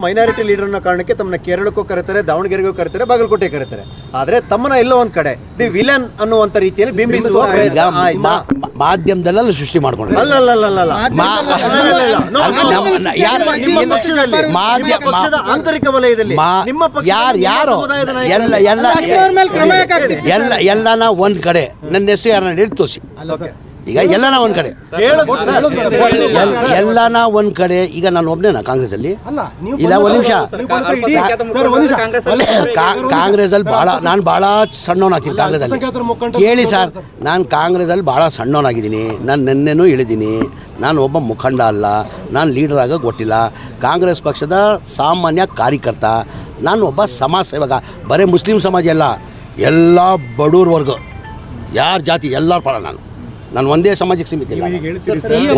Minority leader ಅನ್ನೋ ಕಾರಣಕ್ಕೆ ತಮ್ಮನ್ನ ಕೇರಳಕ್ಕೂ ಕರೀತಾರೆ, ದಾವಣಗೆರೆಗೂ ಕರೀತಾರೆ, ಬಾಗಲಕೋಟೆ ಕರೀತಾರೆ. ಆದ್ರೆ ತಮ್ಮನ್ನ ಎಲ್ಲೋ ಒಂದ್ ಕಡೆ ದಿ ವಿಲನ್ ಅನ್ನುವಂತ ರೀತಿಯಲ್ಲಿ ಬಿಂಬಿಸುವ ಮಾಧ್ಯಮದಲ್ಲ ಸೃಷ್ಟಿ ಮಾಡ್ಕೊಂಡ್ರೆ ಆಂತರಿಕ ವಲಯದಲ್ಲಿ ಎಲ್ಲನ ಒಂದ್ ಕಡೆ ನನ್ನ ಹೆಸರು ಯಾರನ್ನ ಹಿಡಿದು ತೋರಿಸಿ. ಈಗ ಎಲ್ಲನ ಒಂದ್ ಕಡೆ ಎಲ್ಲನ ಒಂದ್ ಕಡೆ. ಈಗ ನಾನು ಒಬ್ನೇನಾ ಕಾಂಗ್ರೆಸ್ ಅಲ್ಲಿ? ಇಲ್ಲ, ಒಂದ್ ನಿಮಿಷ. ಕಾಂಗ್ರೆಸ್ ಅಲ್ಲಿ ನಾನು ಬಹಳ ಸಣ್ಣವನಾಗ್ತೀನಿ ಕಾಂಗ್ರೆಸ್ ಅಲ್ಲಿ. ಕೇಳಿ ಸರ್, ನಾನು ಕಾಂಗ್ರೆಸ್ ಅಲ್ಲಿ ಬಹಳ ಸಣ್ಣವನಾಗಿದ್ದೀನಿ. ನಾನು ನೆನ್ನೆನೂ ಹೇಳಿದ್ದೀನಿ, ನಾನು ಒಬ್ಬ ಮುಖಂಡ ಅಲ್ಲ, ನಾನು ಲೀಡರ್ ಆಗೋಕೆ ಗೊತ್ತಿಲ್ಲ. ಕಾಂಗ್ರೆಸ್ ಪಕ್ಷದ ಸಾಮಾನ್ಯ ಕಾರ್ಯಕರ್ತ, ನಾನು ಒಬ್ಬ ಸಮಾಜ ಸೇವಕ. ಬರೀ ಮುಸ್ಲಿಂ ಸಮಾಜ ಅಲ್ಲ, ಎಲ್ಲ ಬಡವ್ರ ವರ್ಗ, ಯಾರ ಜಾತಿ ಎಲ್ಲರ ಪರ. ನಾನು ಒಂದೇ ಸಮಾಜಕ್ಕೆ ಸೀಮಿತ ಇಲ್ಲ,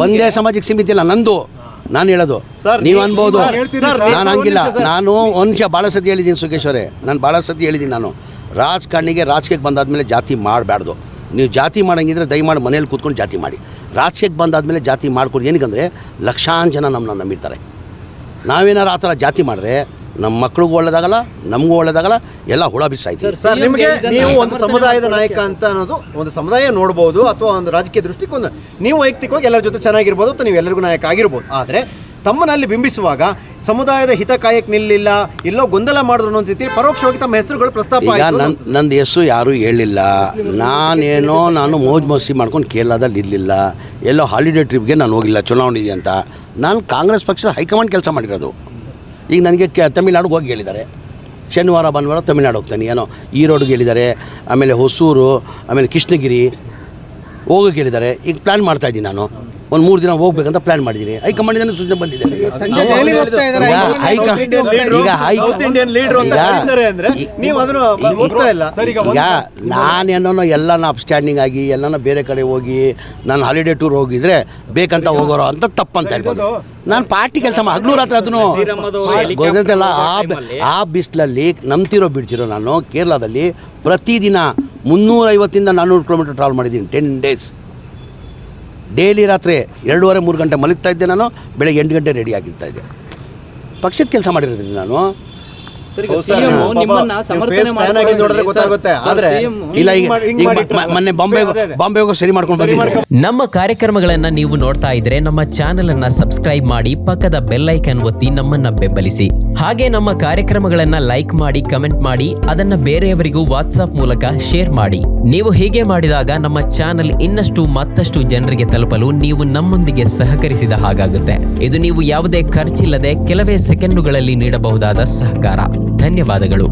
ಒಂದೇ ಸಮಾಜಕ್ಕೆ ಸೀಮಿತ ಇಲ್ಲ ನಂದು. ನಾನು ಹೇಳೋದು ನೀವು ಅನ್ಬೋದು, ನಾನು ಹಂಗಿಲ್ಲ. ನಾನು ಒಂದು ಭಾಳ ಸತಿ ಹೇಳಿದ್ದೀನಿ ಸುಖೇಶ್ವರೇ, ನಾನು ಭಾಳ ಸತಿ ಹೇಳಿದ್ದೀನಿ. ನಾನು ರಾಜಕೀಯಕ್ಕೆ ಬಂದಾದ್ಮೇಲೆ ಜಾತಿ ಮಾಡಬಾರ್ದು. ನೀವು ಜಾತಿ ಮಾಡೋಂಗಿದ್ರೆ ದಯಮಾಡಿ ಮನೇಲಿ ಕೂತ್ಕೊಂಡು ಜಾತಿ ಮಾಡಿ. ರಾಜಕೀಯಕ್ಕೆ ಬಂದಾದ್ಮೇಲೆ ಜಾತಿ ಮಾಡ್ಕೊಡಿ. ಏನಕ್ಕಂದರೆ ಲಕ್ಷಾಂತರ ಜನ ನಮ್ಮನ್ನ ನಂಬಿರ್ತಾರೆ. ನಾವೇನಾರು ಆ ಥರ ಜಾತಿ ಮಾಡಿದ್ರೆ ನಮ್ಮ ಮಕ್ಳಿಗೂ ಒಳ್ಳೇದಾಗಲ್ಲ, ನಮಗೂ ಒಳ್ಳೇದಾಗಲ್ಲ, ಎಲ್ಲ ಹುಳ ಬಿಸಾಯ್ತೀವಿ. ಸರ್, ನಿಮಗೆ ನೀವು ಒಂದು ಸಮುದಾಯದ ನಾಯಕ ಅಂತ ಅನ್ನೋದು ಒಂದು ಸಮುದಾಯ ನೋಡ್ಬೋದು, ಅಥವಾ ಒಂದು ರಾಜಕೀಯ ದೃಷ್ಟಿಕೋನ ನೀವು ವೈಯಕ್ತಿಕವಾಗಿ ಎಲ್ಲರ ಜೊತೆ ಚೆನ್ನಾಗಿರ್ಬೋದು, ಅಥವಾ ನೀವು ಎಲ್ಲರಿಗೂ ನಾಯಕ ಆಗಿರ್ಬೋದು. ಆದರೆ ತಮ್ಮನಲ್ಲಿ ಬಿಂಬಿಸುವಾಗ ಸಮುದಾಯದ ಹಿತ ಕಾಯಕ್ಕೆ ನಿಲ್ಲಿಲ್ಲ, ಎಲ್ಲೋ ಗೊಂದಲ ಮಾಡಿದ್ರು ಅನ್ನೋ ರೀತಿಯಲ್ಲಿ ಪರೋಕ್ಷವಾಗಿ ತಮ್ಮ ಹೆಸರುಗಳು ಪ್ರಸ್ತಾಪ. ಈಗ ನಂದು ಹೆಸರು ಯಾರೂ ಹೇಳಿಲ್ಲ. ನಾನು ಮೋಜ್ ಮಸ್ತಿ ಮಾಡ್ಕೊಂಡು ಕೇರಳದಲ್ಲಿ ಇರಲಿಲ್ಲ, ಎಲ್ಲೋ ಹಾಲಿಡೇ ಟ್ರಿಪ್ಗೆ ನಾನು ಹೋಗಿಲ್ಲ ಚುನಾವಣೆ ಅಂತ. ನಾನು ಕಾಂಗ್ರೆಸ್ ಪಕ್ಷದ ಹೈಕಮಾಂಡ್ ಕೆಲಸ ಮಾಡಿರೋದು. ಈಗ ನನಗೆ ತಮಿಳ್ನಾಡಿಗೆ ಹೋಗಿ ಹೇಳಿದ್ದಾರೆ, ಶನಿವಾರ ಭಾನುವಾರ ತಮಿಳ್ನಾಡು ಹೋಗ್ತಾನೆ. ಏನೋ ಈರೋಡ್ಗೆ ಹೇಳಿದ್ದಾರೆ, ಆಮೇಲೆ ಹೊಸೂರು, ಆಮೇಲೆ ಕೃಷ್ಣಗಿರಿ ಹೋಗೋಕೆ ಹೇಳಿದ್ದಾರೆ. ಈಗ ಪ್ಲ್ಯಾನ್ ಮಾಡ್ತಾಯಿದ್ದೀನಿ. ನಾನು ಒಂದು 3 ದಿನ ಹೋಗ್ಬೇಕಂತ ಪ್ಲ್ಯಾನ್ ಮಾಡಿದ್ದೀನಿ. ಹೈಕಮಾಂಡಿಂದ ಸೂಚನೆ ಬಂದಿದೆ. ಈಗ ನಾನೇನೋ ಎಲ್ಲನ ಅಪ್ಸ್ಟ್ಯಾಂಡಿಂಗ್ ಆಗಿ ಎಲ್ಲನ ಬೇರೆ ಕಡೆ ಹೋಗಿ ನಾನು ಹಾಲಿಡೇ ಟೂರ್ ಹೋಗಿದ್ರೆ ಬೇಕಂತ ಹೋಗೋರು ಅಂತ ತಪ್ಪಂತ ಹೇಳ್ಬೋದು. ನಾನು ಪಾರ್ಟಿ ಕೆಲಸ ಹಗ್ಲು ರಾತ್ರಿ ಅದನ್ನು ಗೊತ್ತಲ್ಲ. ಆ ಬಿಸಿಲಲ್ಲಿ ನಂಬ್ತಿರೋ ಬಿಡ್ತಿರೋ ನಾನು ಕೇರಳದಲ್ಲಿ ಪ್ರತಿದಿನ 350 ಇಂದ 400 ಕಿಲೋಮೀಟರ್ ಟ್ರಾವೆಲ್ ಮಾಡಿದ್ದೀನಿ. 10 days ಡೈಲಿ. ರಾತ್ರಿ 2:30-3 ಗಂಟೆ ಮಲಗ್ತಾ ಇದ್ದೆ. ನಾನು ಬೆಳಗ್ಗೆ 8 ಗಂಟೆ ರೆಡಿ ಆಗಿರ್ತಾ ಇದ್ದೆ. ಪಕ್ಷದ ಕೆಲಸ ಮಾಡಿರೋದ್ರಿಂದ ನಾನು ಇಲ್ಲ. ಈಗ ಮೊನ್ನೆ ಬಾಂಬೆ ಹೋಗಿ ಸರಿ ಮಾಡ್ಕೊಂಡು ಬಂದಿದ್ದೆ. ನಮ್ಮ ಕಾರ್ಯಕ್ರಮಗಳನ್ನ ನೀವು ನೋಡ್ತಾ ಇದ್ರೆ ನಮ್ಮ ಚಾನೆಲ್ ಅನ್ನ ಸಬ್ಸ್ಕ್ರೈಬ್ ಮಾಡಿ, ಪಕ್ಕದ ಬೆಲ್ ಐಕಾನ್ ಒತ್ತಿ ನಮ್ಮನ್ನ ಬೆಂಬಲಿಸಿ. ಹಾಗೆ ನಮ್ಮ ಕಾರ್ಯಕ್ರಮಗಳನ್ನ ಲೈಕ್ ಮಾಡಿ, ಕಮೆಂಟ್ ಮಾಡಿ, ಅದನ್ನ ಬೇರೆಯವರಿಗೂ ವಾಟ್ಸ್ಆಪ್ ಮೂಲಕ ಶೇರ್ ಮಾಡಿ. ನೀವು ಹೀಗೆ ಮಾಡಿದಾಗ ನಮ್ಮ ಚಾನೆಲ್ ಮತ್ತಷ್ಟು ಜನರಿಗೆ ತಲುಪಲು ನೀವು ನಮ್ಮೊಂದಿಗೆ ಸಹಕರಿಸಿದ ಹಾಗಾಗುತ್ತೆ. ಇದು ನೀವು ಯಾವುದೇ ಖರ್ಚಿಲ್ಲದೆ ಕೆಲವೇ ಸೆಕೆಂಡುಗಳಲ್ಲಿ ನೀಡಬಹುದಾದ ಸಹಕಾರ. ಧನ್ಯವಾದಗಳು.